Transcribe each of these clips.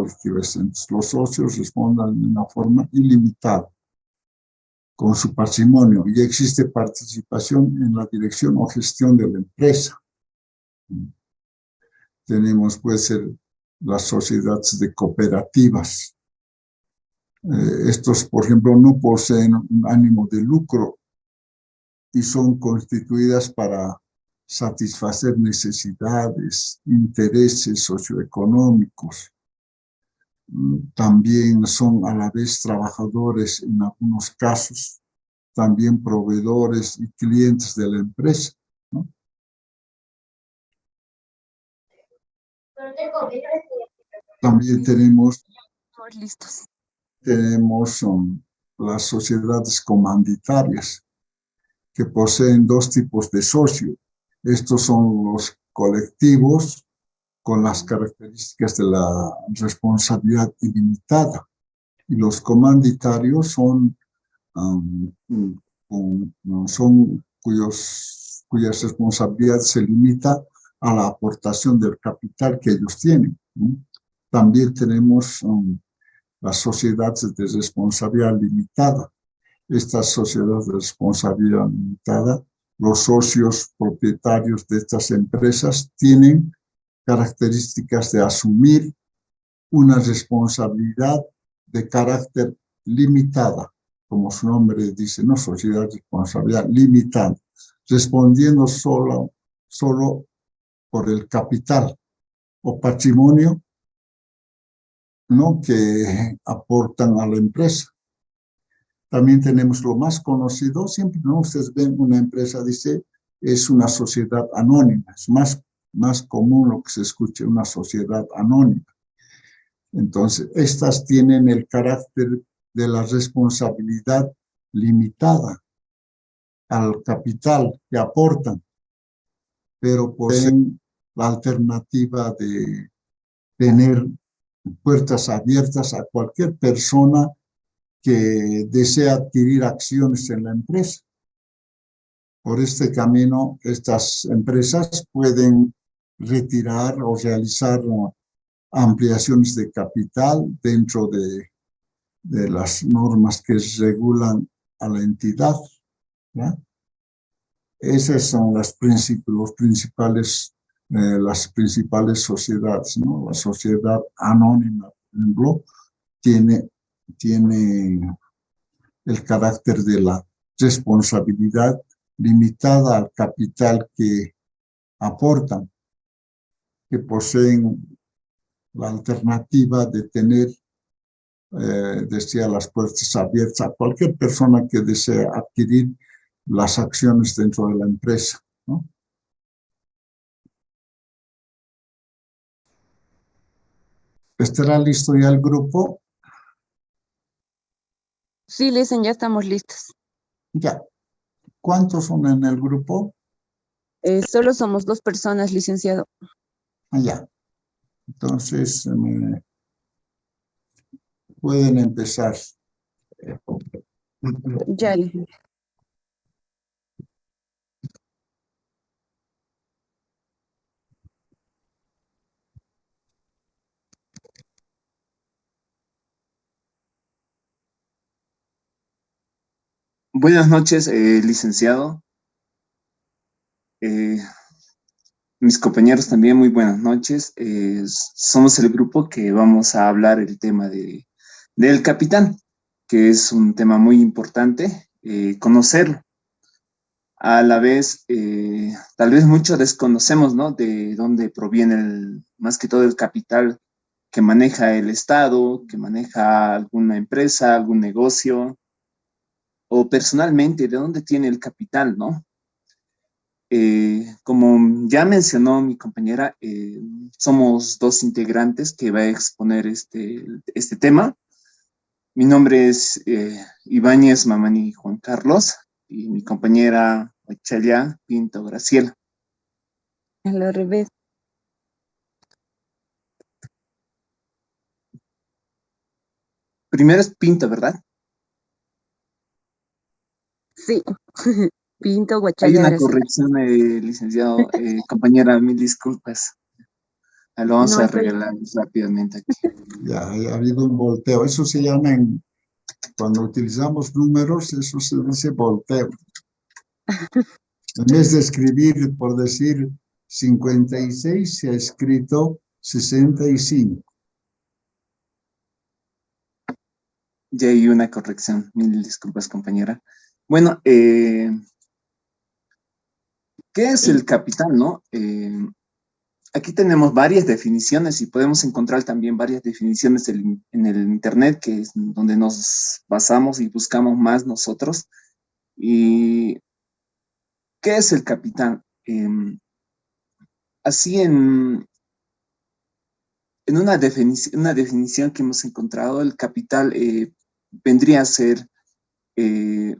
colectivas. Entonces, los socios respondan de una forma ilimitada con su patrimonio y existe participación en la dirección o gestión de la empresa. Tenemos, puede ser, las sociedades de cooperativas. Estos, por ejemplo, no poseen un ánimo de lucro y son constituidas para satisfacer necesidades, intereses socioeconómicos. También son a la vez trabajadores en algunos casos, también proveedores y clientes de la empresa, ¿no? También tenemos las sociedades comanditarias, que poseen dos tipos de socio. Estos son los colectivos con las características de la responsabilidad ilimitada, y los comanditarios son cuyas responsabilidades se limita a la aportación del capital que ellos tienen, ¿no? También tenemos las sociedades de responsabilidad limitada. Estas sociedades de responsabilidad limitada, los socios propietarios de estas empresas tienen características de asumir una responsabilidad de carácter limitada, como su nombre dice, ¿no? Sociedad de responsabilidad limitada, respondiendo solo por el capital o patrimonio, ¿no?, que aportan a la empresa. También tenemos lo más conocido, siempre, ¿no?, ustedes ven una empresa, dice, es una sociedad anónima, es más común lo que se escuche, una sociedad anónima. Entonces, estas tienen el carácter de la responsabilidad limitada al capital que aportan, pero poseen la alternativa de tener puertas abiertas a cualquier persona que desea adquirir acciones en la empresa. Por este camino, estas empresas pueden retirar o realizar ampliaciones de capital dentro de las normas que regulan a la entidad, ¿ya? Esas son las principales sociedades, ¿no? La sociedad anónima, por ejemplo, tiene el carácter de la responsabilidad limitada al capital que aportan, que poseen la alternativa de tener, decía, las puertas abiertas a cualquier persona que desee adquirir las acciones dentro de la empresa, ¿no? ¿Estará listo ya el grupo? Sí, Licen, ya estamos listos. Ya. ¿Cuántos son en el grupo? Solo somos 2 personas, licenciado. Ya. Entonces, pueden empezar. Ya, licenciado. Buenas noches, licenciado. Mis compañeros también, muy buenas noches. Somos el grupo que vamos a hablar el tema del capital, que es un tema muy importante, conocerlo. A la vez, tal vez mucho desconocemos, ¿no?, de dónde proviene más que todo el capital que maneja el Estado, que maneja alguna empresa, algún negocio, o personalmente, de dónde tiene el capital, ¿no? Como ya mencionó mi compañera, somos 2 integrantes que va a exponer este tema. Mi nombre es Ibáñez Mamani Juan Carlos y mi compañera Ochalia Pinto Graciela. Al revés. Primero es Pinto, ¿verdad? Sí. Pinto, Hay Guachalia, una Graciela. corrección, licenciado, compañera, mil disculpas. Lo vamos No a estoy. regalar rápidamente aquí. Ya ha habido un volteo. Eso se llama, cuando utilizamos números, eso se dice volteo. En vez de escribir, por decir 56, se ha escrito 65. Ya hay una corrección. Mil disculpas, compañera. Bueno, ¿qué es el capital, no? Aquí tenemos varias definiciones y podemos encontrar también varias definiciones en el Internet, que es donde nos basamos y buscamos más nosotros. ¿Y qué es el capital? Así en una definición que hemos encontrado, el capital vendría a ser eh,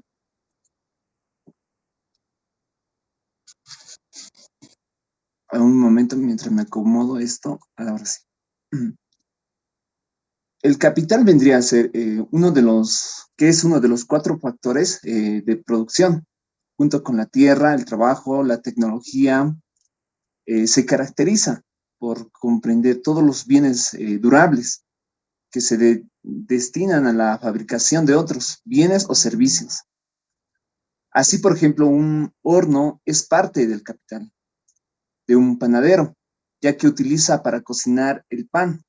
a un momento mientras me acomodo esto, ahora sí. El capital vendría a ser uno de los cuatro factores de producción, junto con la tierra, el trabajo, la tecnología, se caracteriza por comprender todos los bienes durables que se destinan a la fabricación de otros bienes o servicios. Así, por ejemplo, un horno es parte del capital de un panadero, ya que utiliza para cocinar el pan.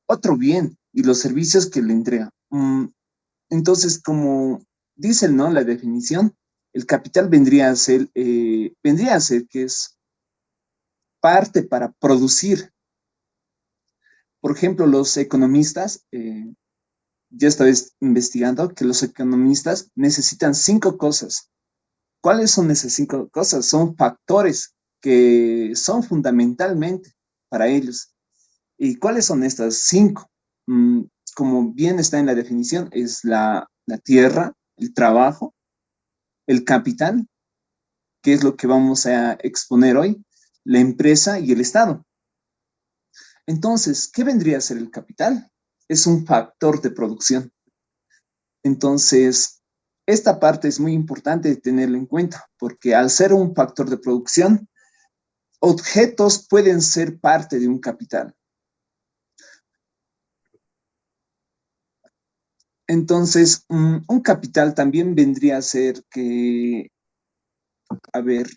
Otro bien y los servicios que le entrega. Entonces, como dice, ¿no?, la definición, el capital vendría a ser que es parte para producir. Por ejemplo, los economistas, ya estaba investigando que los economistas necesitan 5 cosas. ¿Cuáles son esas 5 cosas? Son factores que son fundamentalmente para ellos. ¿Y cuáles son estas 5? Como bien está en la definición, es la tierra, el trabajo, el capital, que es lo que vamos a exponer hoy, la empresa y el Estado. Entonces, ¿qué vendría a ser el capital? Es un factor de producción. Entonces, esta parte es muy importante de tenerlo en cuenta, porque al ser un factor de producción, objetos pueden ser parte de un capital. Entonces, un capital también vendría a ser que, a ver,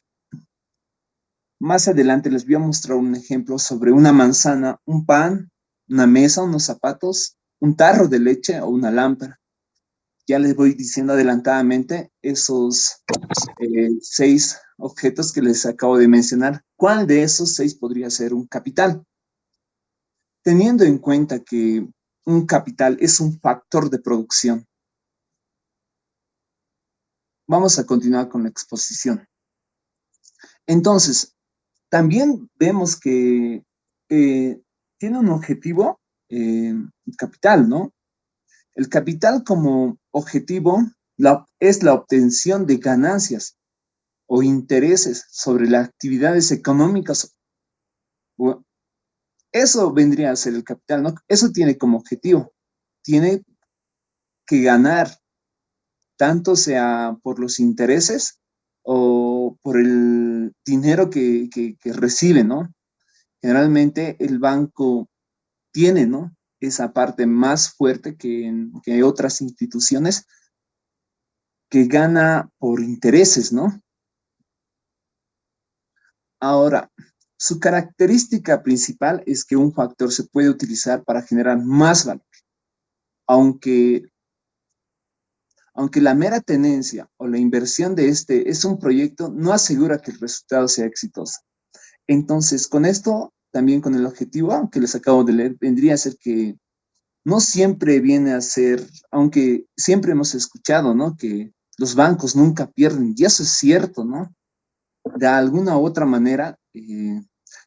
más adelante les voy a mostrar un ejemplo sobre una manzana, un pan, una mesa, unos zapatos, un tarro de leche o una lámpara. Ya les voy diciendo adelantadamente esos 6 objetos que les acabo de mencionar. ¿Cuál de esos 6 podría ser un capital? Teniendo en cuenta que un capital es un factor de producción. Vamos a continuar con la exposición. Entonces, también vemos que tiene un objetivo capital, ¿no? El capital como objetivo es la obtención de ganancias o intereses sobre las actividades económicas. Eso vendría a ser el capital, ¿no? Eso tiene como objetivo. Tiene que ganar, tanto sea por los intereses o por el dinero que recibe, ¿no? Generalmente el banco tiene, ¿no?, esa parte más fuerte que otras instituciones, que gana por intereses, ¿no? Ahora, su característica principal es que un factor se puede utilizar para generar más valor, aunque, aunque la mera tenencia o la inversión de este es un proyecto, no asegura que el resultado sea exitoso. Entonces, con esto, también con el objetivo que les acabo de leer, vendría a ser que no siempre viene a ser, aunque siempre hemos escuchado, ¿no?, que los bancos nunca pierden, y eso es cierto, ¿no? De alguna u otra manera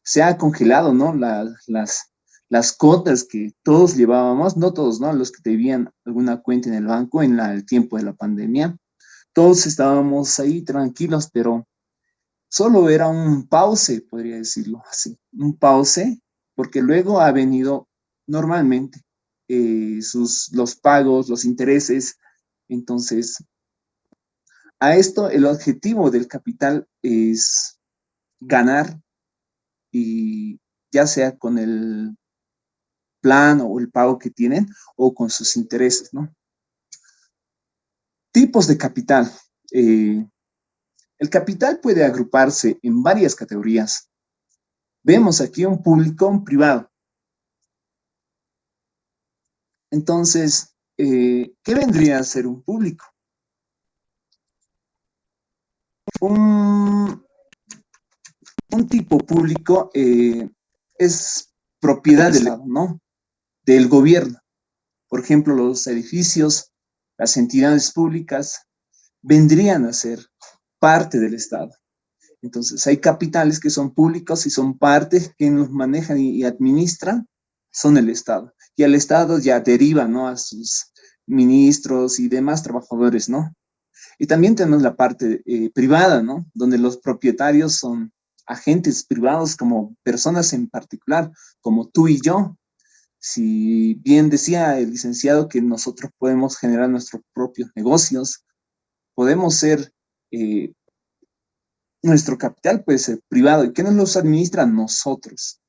se ha congelado, ¿no?, las cuotas que todos llevábamos, no todos, ¿no?, los que debían alguna cuenta en el banco en el tiempo de la pandemia. Todos estábamos ahí tranquilos, pero solo era un pause, podría decirlo así, un pause, porque luego ha venido normalmente los pagos, los intereses. Entonces, a esto el objetivo del capital es ganar y ya sea con el plan o el pago que tienen o con sus intereses, ¿no? Tipos de capital. El capital puede agruparse en varias categorías. Vemos aquí un público, un privado. Entonces, ¿qué vendría a ser un público? Un tipo público es propiedad del Estado, ¿no? Del gobierno. Por ejemplo, los edificios, las entidades públicas vendrían a ser parte del Estado. Entonces, hay capitales que son públicos y son partes que los manejan y administran, son el Estado. Y el Estado ya deriva, ¿no?, a sus ministros y demás trabajadores, ¿no? Y también tenemos la parte privada, ¿no?, donde los propietarios son agentes privados como personas en particular, como tú y yo. Si bien decía el licenciado que nosotros podemos generar nuestros propios negocios, podemos ser, nuestro capital puede ser privado. ¿Y quiénes los administran? Nosotros.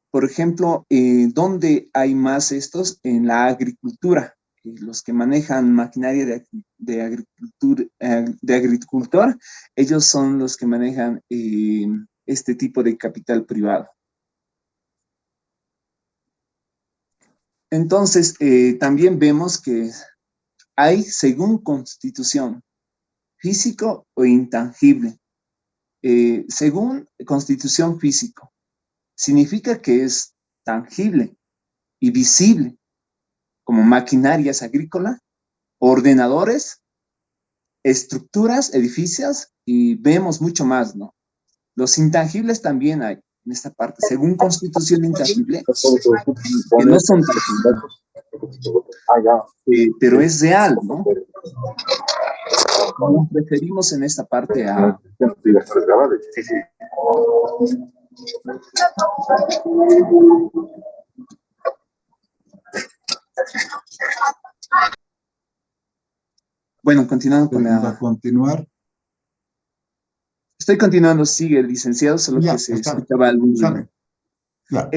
Por ejemplo, ¿dónde hay más estos? En la agricultura. Los que manejan maquinaria de agricultor, ellos son los que manejan este tipo de capital privado. Entonces, también vemos que hay, según Constitución, físico o intangible. Según Constitución físico, significa que es tangible y visible, como maquinarias agrícolas, ordenadores, estructuras, edificios, y vemos mucho más, ¿no? Los intangibles también hay en esta parte, según Constitución intangible, que no son tangibles, pero es real, ¿no? Nos referimos en esta parte a... Bueno, continuando con ¿Va a continuar? Estoy continuando, sigue el licenciado, solo Ya, que se está bien, escuchaba algún ruido. ¿sabe? Claro.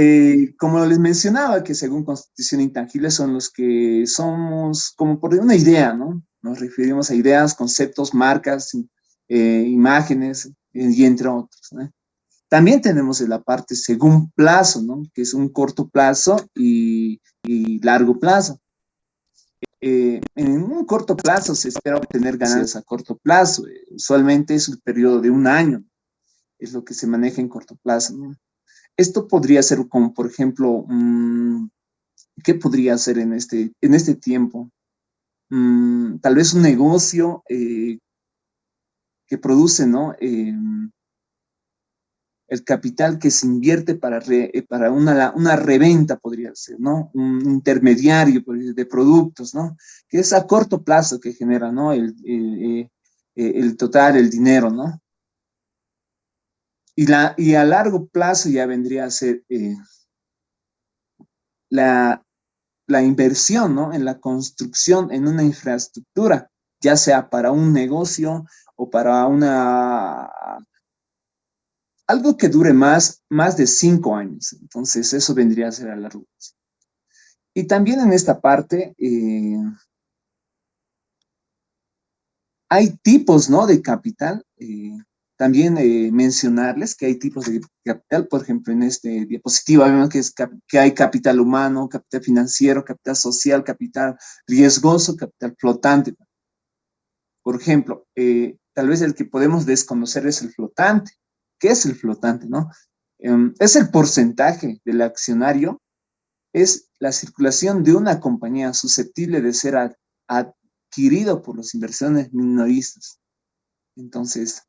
Como les mencionaba, que según Constitución intangible son los que somos, como por una idea, ¿no? Nos referimos a ideas, conceptos, marcas, imágenes, y entre otros, ¿no? También tenemos la parte según plazo, ¿no?, que es un corto plazo y largo plazo. En un corto plazo se espera obtener ganancias a corto plazo. Usualmente es el periodo de un año, es lo que se maneja en corto plazo, ¿no? Esto podría ser como, por ejemplo, ¿qué podría ser en este tiempo? Tal vez un negocio que produce, ¿no?, el capital que se invierte para una reventa, podría ser, ¿no? Un intermediario de productos, ¿no? Que es a corto plazo que genera, ¿no?, el total, el dinero, ¿no? Y a largo plazo ya vendría a ser la inversión, ¿no?, en la construcción, en una infraestructura, ya sea para un negocio o para algo que dure más de 5 años. Entonces, eso vendría a ser a largo plazo. Y también en esta parte, hay tipos, ¿no?, de capital. También mencionarles que hay tipos de capital. Por ejemplo, en este diapositiva vemos que hay capital humano, capital financiero, capital social, capital riesgoso, capital flotante. Por ejemplo, tal vez el que podemos desconocer es el flotante. ¿Qué es el flotante, no? Es el porcentaje del accionario, es la circulación de una compañía susceptible de ser adquirido por los inversores minoristas. Entonces,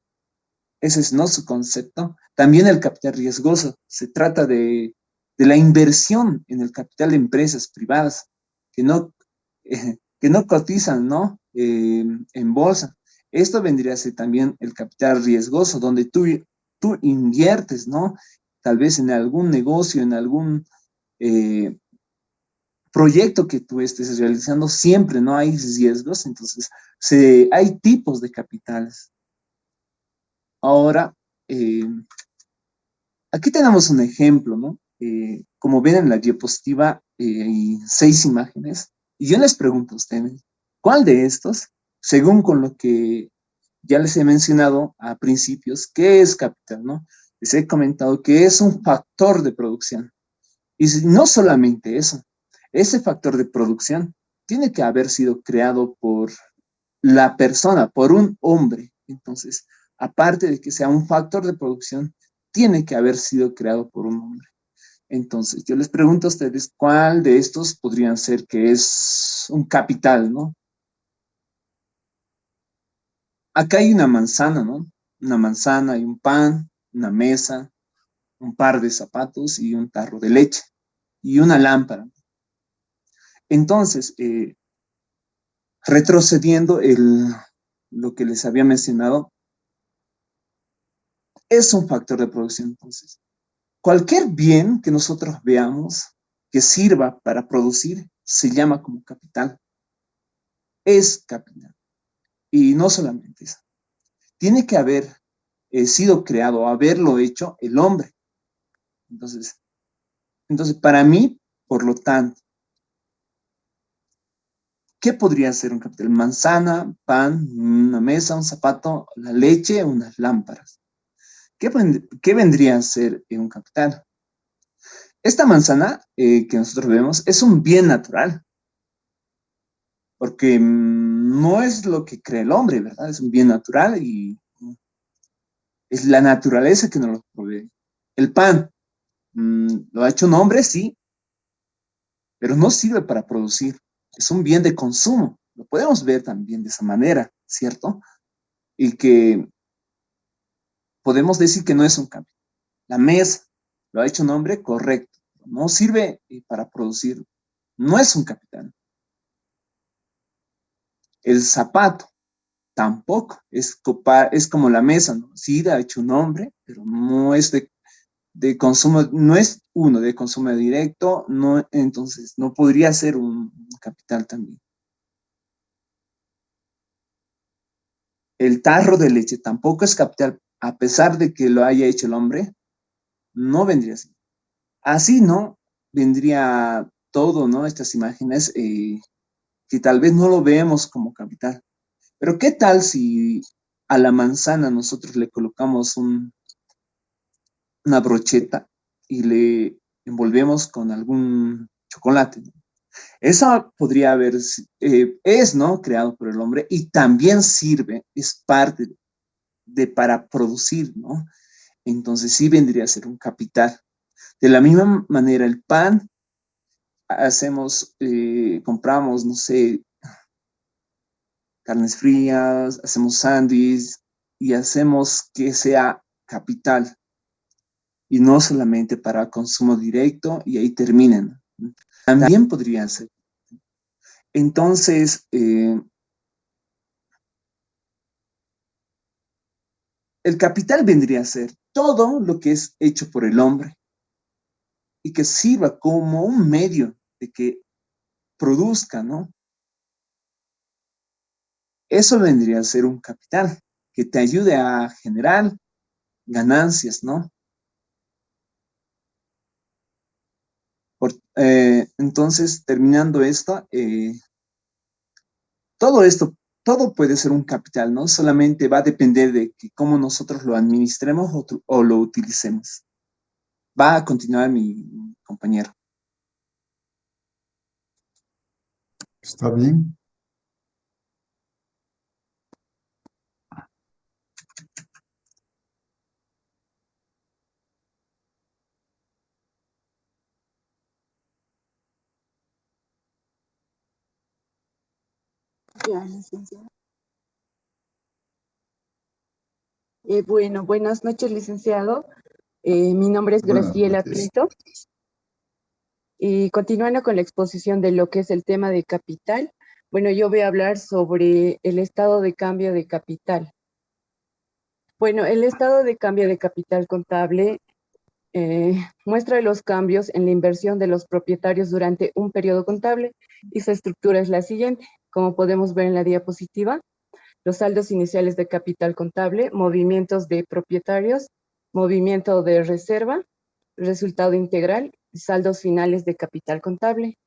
ese es no su concepto. También el capital riesgoso. Se trata de la inversión en el capital de empresas privadas que no cotizan, ¿no?, en bolsa. Esto vendría a ser también el capital riesgoso, donde tú inviertes, ¿no?, tal vez en algún negocio, en algún proyecto que tú estés realizando, siempre no hay riesgos. Entonces hay tipos de capitales. Ahora, Aquí tenemos un ejemplo, ¿no? Como ven en la diapositiva, hay 6 imágenes, y yo les pregunto a ustedes, ¿cuál de estos, según con lo que ya les he mencionado a principios, qué es capital, ¿no? Les he comentado que es un factor de producción. Y no solamente eso, ese factor de producción tiene que haber sido creado por la persona, por un hombre. Entonces, aparte de que sea un factor de producción, tiene que haber sido creado por un hombre. Entonces, yo les pregunto a ustedes, ¿cuál de estos podrían ser que es un capital, ¿no? Acá hay una manzana, ¿no? Una manzana y un pan, una mesa, un par de zapatos y un tarro de leche y una lámpara. Entonces, retrocediendo lo que les había mencionado, es un factor de producción. Entonces, cualquier bien que nosotros veamos que sirva para producir se llama como capital. Es capital. Y no solamente eso. Tiene que haber sido creado, haberlo hecho el hombre. Entonces, para mí, por lo tanto, ¿qué podría ser un capital? Manzana, pan, una mesa, un zapato, la leche, unas lámparas. ¿Qué vendría a ser un capital? Esta manzana que nosotros vemos es un bien natural, porque no es lo que cree el hombre, ¿verdad? Es un bien natural y es la naturaleza que nos lo provee. El pan lo ha hecho un hombre, sí, pero no sirve para producir. Es un bien de consumo. Lo podemos ver también de esa manera, ¿cierto? Y que podemos decir que no es un cambio. La mesa lo ha hecho un hombre, correcto. No sirve para producir. No es un capital. El zapato tampoco. Es como la mesa, ¿no? Sí, lo ha hecho un hombre, pero no es de consumo, no es uno de consumo directo, no, entonces no podría ser un capital también. El tarro de leche tampoco es capital, a pesar de que lo haya hecho el hombre, no vendría así. Así, ¿no? Vendría todo, ¿no? Estas imágenes que tal vez no lo vemos como capital. Pero ¿qué tal si a la manzana nosotros le colocamos una brocheta y le envolvemos con algún chocolate? Esa podría haber, es, ¿no? Creado por el hombre y también sirve, es parte para producir, ¿no? Entonces sí vendría a ser un capital. De la misma manera, el pan, compramos, no sé, carnes frías, hacemos sándwiches y hacemos que sea capital y no solamente para consumo directo y ahí terminan. También podría ser. Entonces, el capital vendría a ser todo lo que es hecho por el hombre y que sirva como un medio de que produzca, ¿no? Eso vendría a ser un capital que te ayude a generar ganancias, ¿no? Entonces, terminando esto, todo esto, todo puede ser un capital, ¿no? Solamente va a depender de que cómo nosotros lo administremos o lo utilicemos. Va a continuar mi compañero. ¿Está bien? Ya, licenciado. Bueno, buenas noches, licenciado. Mi nombre es Buenas Graciela noches. Pinto. Y continuando con la exposición de lo que es el tema de capital, bueno, yo voy a hablar sobre el estado de cambio de capital. Bueno, el estado de cambio de capital contable muestra los cambios en la inversión de los propietarios durante un periodo contable y su estructura es la siguiente. Como podemos ver en la diapositiva, los saldos iniciales de capital contable, movimientos de propietarios movimiento de reserva, resultado integral y saldos finales de capital contable.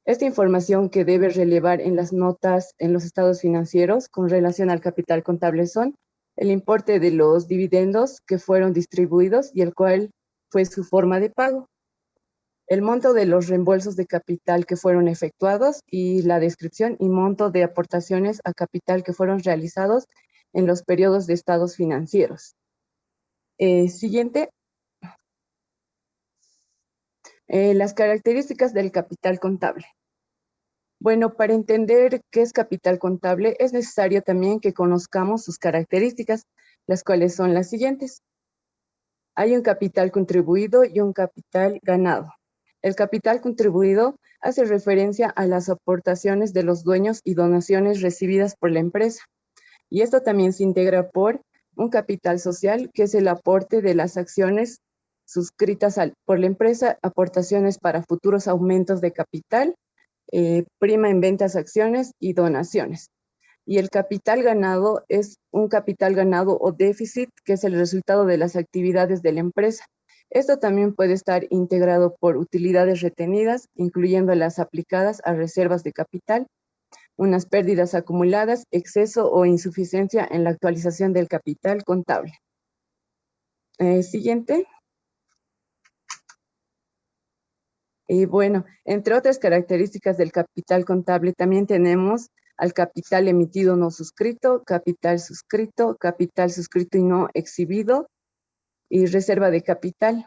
Esta información que debe relevar en las notas en los estados financieros con relación al capital contable son el importe de los dividendos que fueron distribuidos y el cual fue su forma de pago, el monto de los reembolsos de capital que fueron efectuados y la descripción y monto de aportaciones a capital que fueron realizados en los periodos de estados financieros. Siguiente. Las características del capital contable. Bueno, para entender qué es capital contable, es necesario también que conozcamos sus características, las cuales son las siguientes. Hay un capital contribuido y un capital ganado. El capital contribuido hace referencia a las aportaciones de los dueños y donaciones recibidas por la empresa. Y esto también se integra por un capital social, que es el aporte de las acciones suscritas por la empresa, aportaciones para futuros aumentos de capital, prima en ventas, acciones y donaciones. Y el capital ganado es un capital ganado o déficit, que es el resultado de las actividades de la empresa. Esto también puede estar integrado por utilidades retenidas, incluyendo las aplicadas a reservas de capital, unas pérdidas acumuladas, exceso o insuficiencia en la actualización del capital contable. Siguiente. Y bueno, entre otras características del capital contable, también tenemos al capital emitido no suscrito, capital suscrito y no exhibido, y reserva de capital.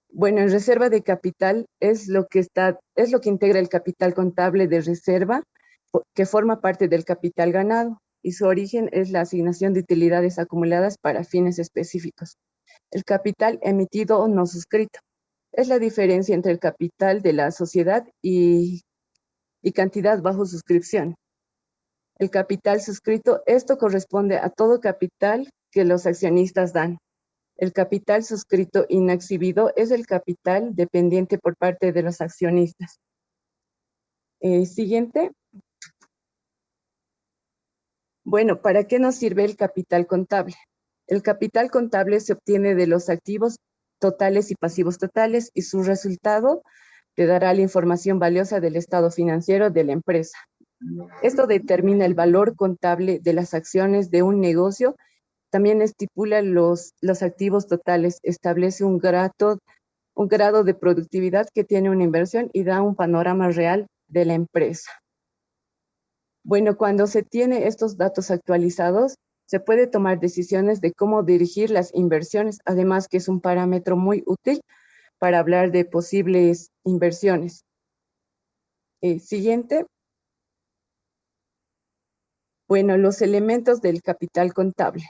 Bueno, en reserva de capital es lo que integra el capital contable de reserva, que forma parte del capital ganado, y su origen es la asignación de utilidades acumuladas para fines específicos. El capital emitido o no suscrito es la diferencia entre el capital de la sociedad y cantidad bajo suscripción. El capital suscrito, esto corresponde a todo capital que los accionistas dan. El capital suscrito y no exhibido es el capital dependiente por parte de los accionistas. Siguiente. Bueno, ¿para qué nos sirve el capital contable? El capital contable se obtiene de los activos totales y pasivos totales, y su resultado te dará la información valiosa del estado financiero de la empresa. Esto determina el valor contable de las acciones de un negocio. También estipula los activos totales, establece un grado de productividad que tiene una inversión y da un panorama real de la empresa. Bueno, cuando se tiene estos datos actualizados, se puede tomar decisiones de cómo dirigir las inversiones, además que es un parámetro muy útil para hablar de posibles inversiones. Siguiente. Bueno, los elementos del capital contable.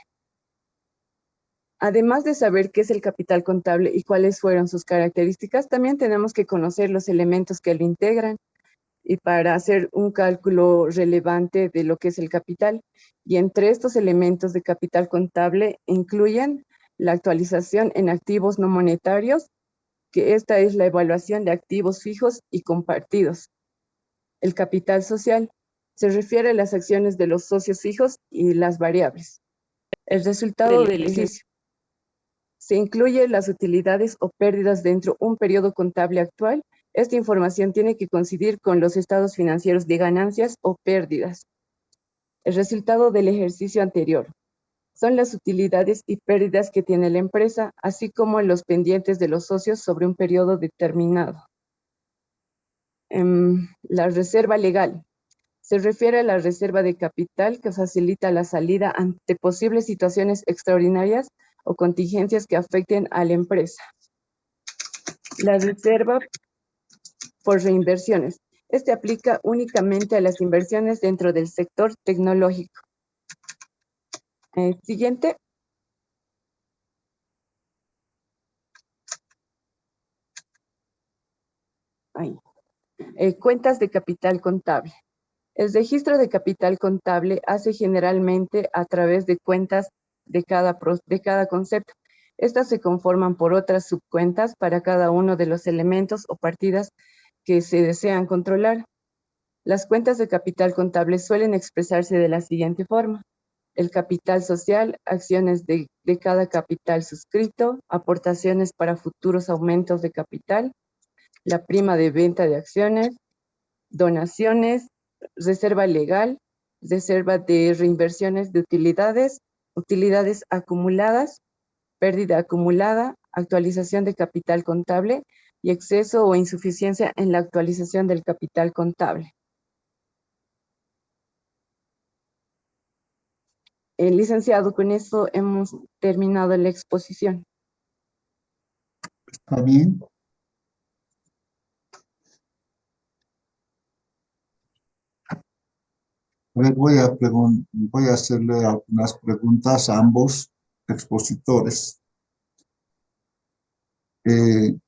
Además de saber qué es el capital contable y cuáles fueron sus características, también tenemos que conocer los elementos que lo integran, y para hacer un cálculo relevante de lo que es el capital. Y entre estos elementos de capital contable incluyen la actualización en activos no monetarios, que esta es la evaluación de activos fijos y compartidos. El capital social se refiere a las acciones de los socios fijos y las variables. El resultado del ejercicio. Se incluye las utilidades o pérdidas dentro de un periodo contable actual. Esta información tiene que coincidir con los estados financieros de ganancias o pérdidas. El resultado del ejercicio anterior son las utilidades y pérdidas que tiene la empresa, así como los pendientes de los socios sobre un periodo determinado. La reserva legal se refiere a la reserva de capital que facilita la salida ante posibles situaciones extraordinarias o contingencias que afecten a la empresa. La reserva por reinversiones. Este aplica únicamente a las inversiones dentro del sector tecnológico. Siguiente. Cuentas de capital contable. El registro de capital contable hace generalmente a través de cuentas de cada concepto. Estas se conforman por otras subcuentas para cada uno de los elementos o partidas que se desean controlar. Las cuentas de capital contable suelen expresarse de la siguiente forma. el capital social, acciones de cada capital suscrito, aportaciones para futuros aumentos de capital, la prima de venta de acciones, donaciones, reserva legal, reserva de reinversiones de utilidades, utilidades acumuladas, pérdida acumulada, actualización de capital contable y exceso o insuficiencia en la actualización del capital contable. Licenciado, con eso hemos terminado la exposición. ¿Está bien? A ver, voy a hacerle algunas preguntas a ambos expositores. Les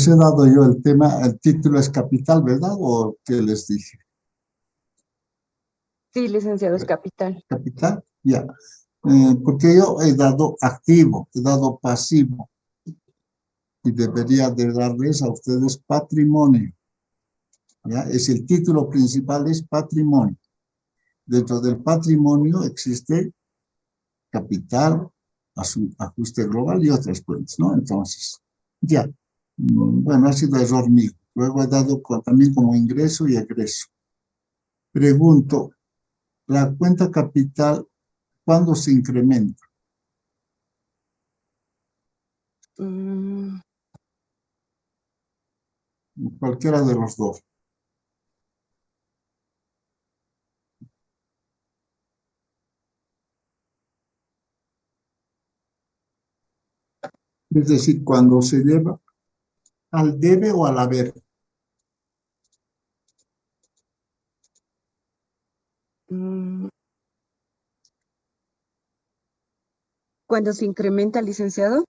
he dado yo el tema, el título es capital, ¿verdad? ¿O qué les dije? Sí, licenciado, es capital. Capital, ya. Porque yo he dado activo, he dado pasivo. Y debería de darles a ustedes patrimonio. ¿Ya? Es el título principal, es patrimonio. Dentro del patrimonio existe capital, ajuste global y otras cuentas, ¿no? Entonces, ya. Bueno, ha sido error mío. Luego he dado también como ingreso y egreso. Pregunto, ¿la cuenta capital cuándo se incrementa? Cualquiera de los dos. Es decir, cuando se lleva al debe o al haber. ¿Cuándo se incrementa, licenciado?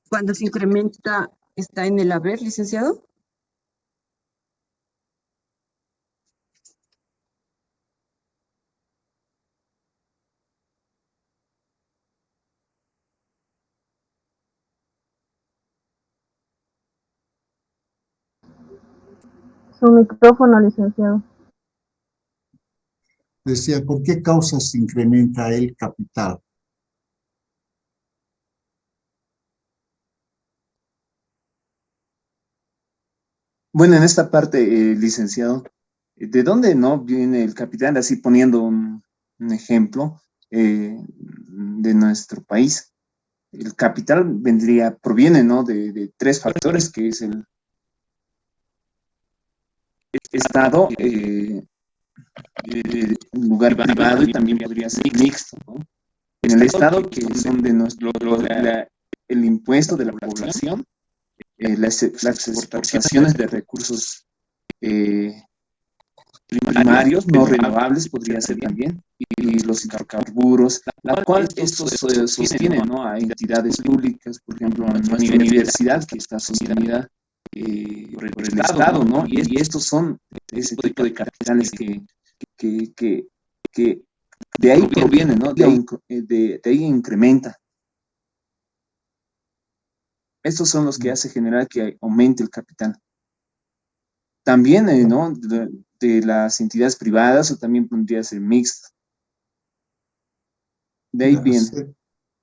¿Cuándo se incrementa está en el haber, licenciado? Su micrófono, licenciado. Decía, ¿por qué causa se incrementa el capital? Bueno, en esta parte, licenciado, ¿de dónde no viene el capital? Así poniendo un ejemplo de nuestro país. El capital proviene, ¿no? de tres factores, que es el Estado, lugar privado y también podría ser mixto, ¿no? En el Estado, que son de el impuesto de la población, las exportaciones de recursos primarios, no renovables, podría ser también, y los hidrocarburos, la cual esto sostiene, ¿no? a entidades públicas, por ejemplo, a nuestra universidad, que está sostenida por el Estado, ¿no? Y estos son ese tipo de capitales que de ahí provienen, ¿no? De ahí incrementa. Estos son los que hace generar que aumente el capital. También, ¿no? De las entidades privadas, o también podría ser mixto. De ahí viene.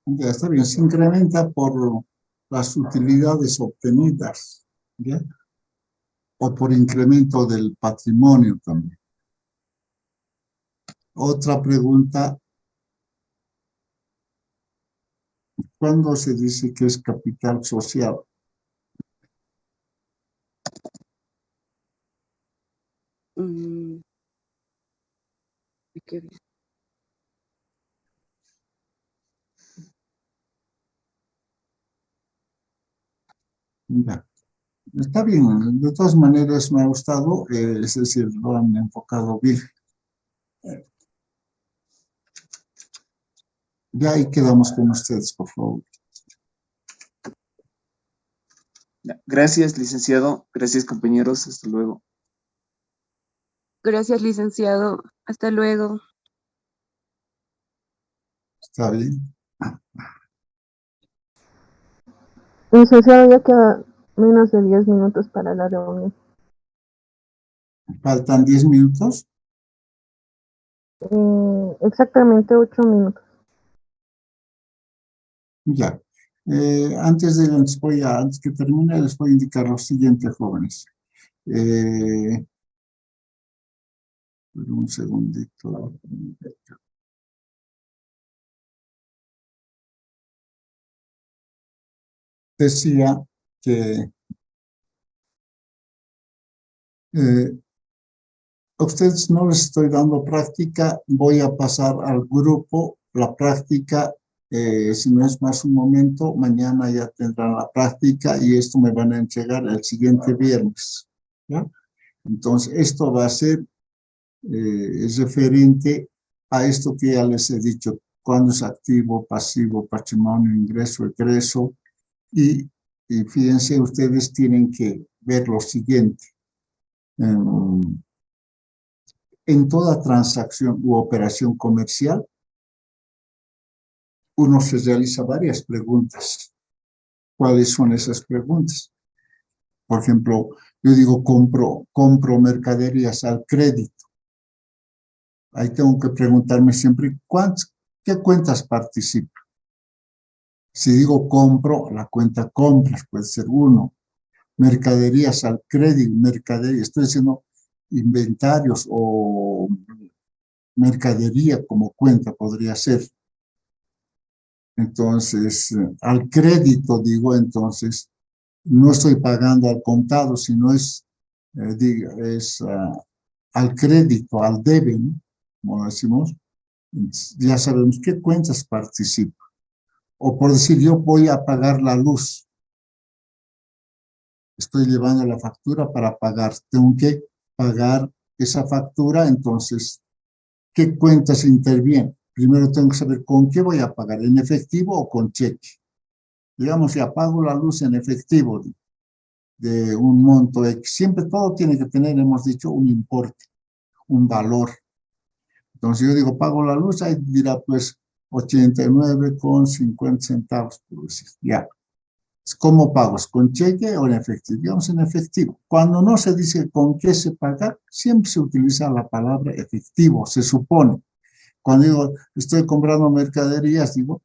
Ya está bien, se incrementa por las utilidades obtenidas, ¿ya? O por incremento del patrimonio también. Otra pregunta, ¿cuándo se dice que es capital social? Qué bien. Ya. Está bien, de todas maneras me ha gustado, es decir, lo han enfocado bien. Ya ahí quedamos con ustedes, por favor. Gracias, licenciado. Gracias, compañeros. Hasta luego. Gracias, licenciado. Hasta luego. Está bien. Licenciado, ya queda menos de 10 minutos para la reunión. Faltan 10 minutos. Exactamente 8 minutos. Ya. Antes que termine, les voy a indicar lo siguiente, jóvenes. Un segundito. Decía que a ustedes no les estoy dando práctica, voy a pasar al grupo la práctica, si no es más un momento, mañana ya tendrán la práctica y esto me van a entregar el siguiente viernes, ¿ya? Entonces, esto va a ser es referente a esto que ya les he dicho, cuándo es activo, pasivo, patrimonio, ingreso, egreso, y fíjense, ustedes tienen que ver lo siguiente. En toda transacción u operación comercial, uno se realiza varias preguntas. ¿Cuáles son esas preguntas? Por ejemplo, yo digo, compro mercaderías al crédito. Ahí tengo que preguntarme siempre, ¿qué cuentas participo? Si digo compro, la cuenta compras puede ser uno. Mercaderías al crédito, estoy diciendo inventarios o mercadería como cuenta podría ser. Entonces, al crédito digo, entonces, no estoy pagando al contado, sino es al crédito, al debe, ¿no? Como decimos, ya sabemos qué cuentas participo. O por decir, yo voy a pagar la luz. Estoy llevando la factura para pagar. Tengo que pagar esa factura, entonces, ¿qué cuentas intervienen? Primero tengo que saber con qué voy a pagar, en efectivo o con cheque. Digamos, ya pago la luz en efectivo de un monto X. Siempre todo tiene que tener, hemos dicho, un importe, un valor. Entonces yo digo, pago la luz, ahí dirá pues 89,50 centavos, por decir, ya. ¿Cómo pago? ¿Con cheque o en efectivo? Digamos en efectivo. Cuando no se dice con qué se paga, siempre se utiliza la palabra efectivo, se supone. Cuando digo, estoy comprando mercaderías, digo,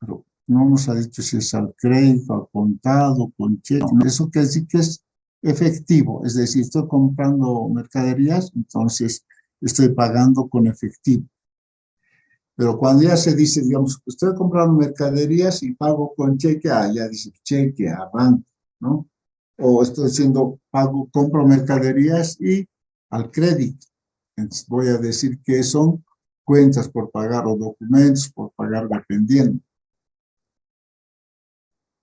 pero no nos ha dicho si es al crédito, al contado, con cheque. Eso quiere decir que es efectivo, es decir, estoy comprando mercaderías, entonces estoy pagando con efectivo. Pero cuando ya se dice, digamos, estoy comprando mercaderías y pago con cheque, ya dice cheque, a banco, ¿no? O estoy diciendo, compro mercaderías y al crédito. Entonces voy a decir que son cuentas por pagar o documentos por pagar dependiendo.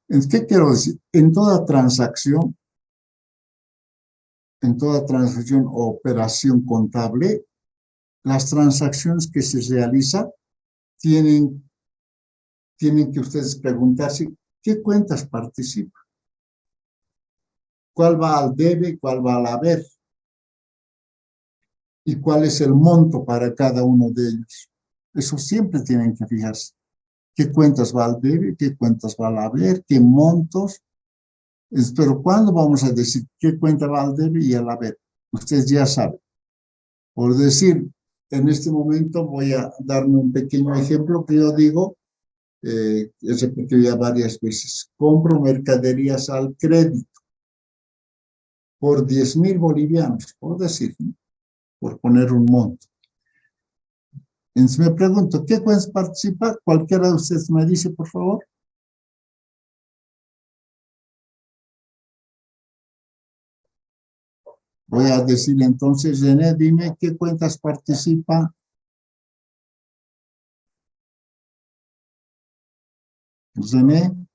¿Qué quiero decir? En toda transacción o operación contable, las transacciones que se realizan tienen que ustedes preguntarse qué cuentas participan, cuál va al debe, cuál va al haber y cuál es el monto para cada uno de ellos. Eso siempre tienen que fijarse. ¿Qué cuentas va al debe, qué cuentas va al haber, qué montos? Pero ¿cuándo vamos a decir qué cuenta va al debe y al haber? Ustedes ya saben. Por decir, en este momento voy a darme un pequeño ejemplo que yo digo, he repetido ya varias veces. Compro mercaderías al crédito por 10,000 bolivianos, por decir, ¿no? Por poner un monto. Entonces me pregunto, ¿qué cuentas participa? Cualquiera de ustedes me dice, por favor. Voy a decir entonces, René, dime, ¿qué cuentas participa? René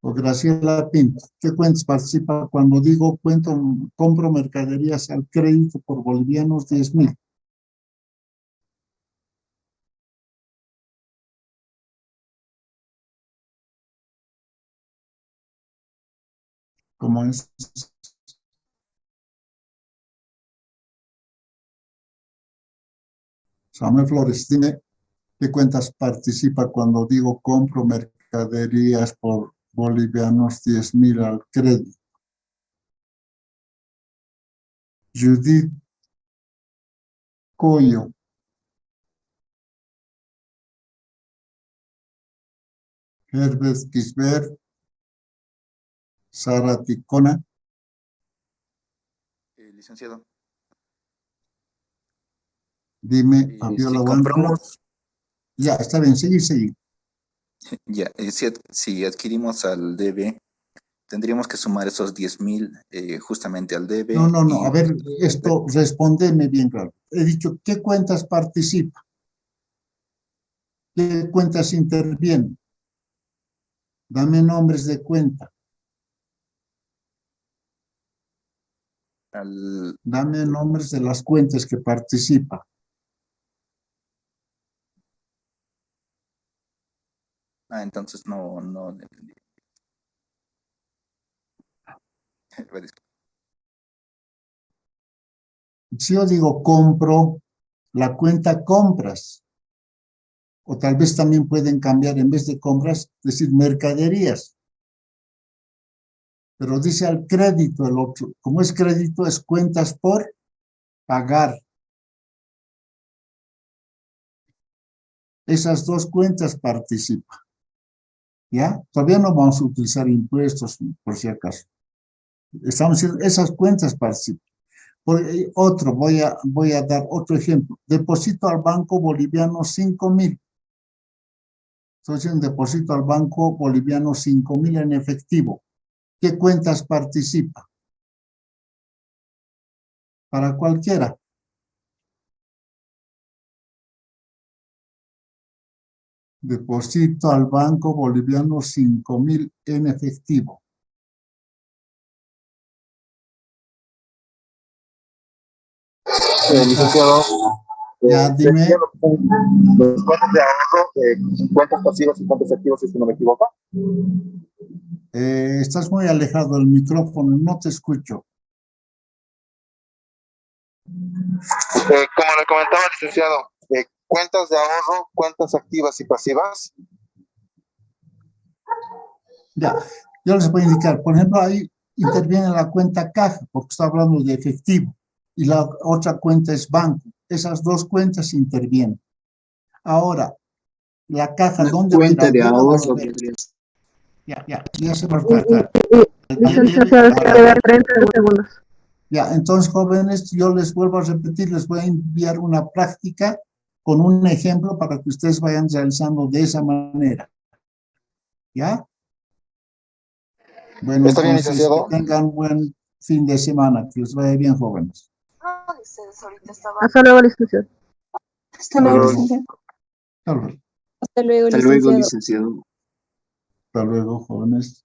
o Graciela Pinto, ¿qué cuentas participa cuando digo compro mercaderías al crédito por bolivianos 10,000? ¿Cómo es? Samuel Flores, dime, ¿Qué cuentas participa cuando digo compro mercaderías por bolivianos 10.000 al crédito? Judith Coyo. Herbert Gisbert. Sara Ticona. Licenciado, Dime, si Fabiola Huánuco. compramos, Ya, está bien, seguir. ya, si adquirimos al DB, tendríamos que sumar esos 10.000 justamente al DB. No, a ver, esto, respóndeme bien claro. He dicho, ¿qué cuentas participa? ¿Qué cuentas intervienen? Dame nombres de cuenta. Dame nombres de las cuentas que participa. Entonces no entendí. Si yo digo compro, la cuenta compras. O tal vez también pueden cambiar en vez de compras, decir mercaderías. Pero dice al crédito el otro. Como es crédito, es cuentas por pagar. Esas dos cuentas participan. ¿Ya? Todavía no vamos a utilizar impuestos, por si acaso. Estamos diciendo, esas cuentas participan. Voy a dar otro ejemplo. Deposito al Banco Boliviano 5.000. Estoy haciendo deposito al Banco Boliviano 5.000 en efectivo. ¿Qué cuentas participa? Para cualquiera. Deposito al Banco Boliviano 5.000 en efectivo. Licenciado, Ya, dime. los cuentas de ahorro, cuentas pasivas y cuentas activas, si no me equivoco. Estás muy alejado del micrófono, no te escucho. Como le comentaba, licenciado, cuentas de ahorro, cuentas activas y pasivas. Ya, yo les voy a indicar. Por ejemplo, ahí interviene la cuenta caja, porque está hablando de efectivo. Y la otra cuenta es banco. Esas dos cuentas intervienen. Ahora, la caja, ¿dónde va a ir? Cuenta ¿Al de debe o ahorro. al debe? Ya se va a tratar. Licenciado, se quedan 30 segundos. Ya, entonces, jóvenes, yo les vuelvo a repetir, les voy a enviar una práctica con un ejemplo para que ustedes vayan realizando de esa manera. ¿Ya? Bueno, ¿Está bien, entonces, licenciado? que tengan buen fin de semana, que les vaya bien, jóvenes. Hasta luego, licenciado. Hasta luego. Hasta luego. Hasta luego, Hasta luego, licenciado. licenciado. Hasta luego, jóvenes.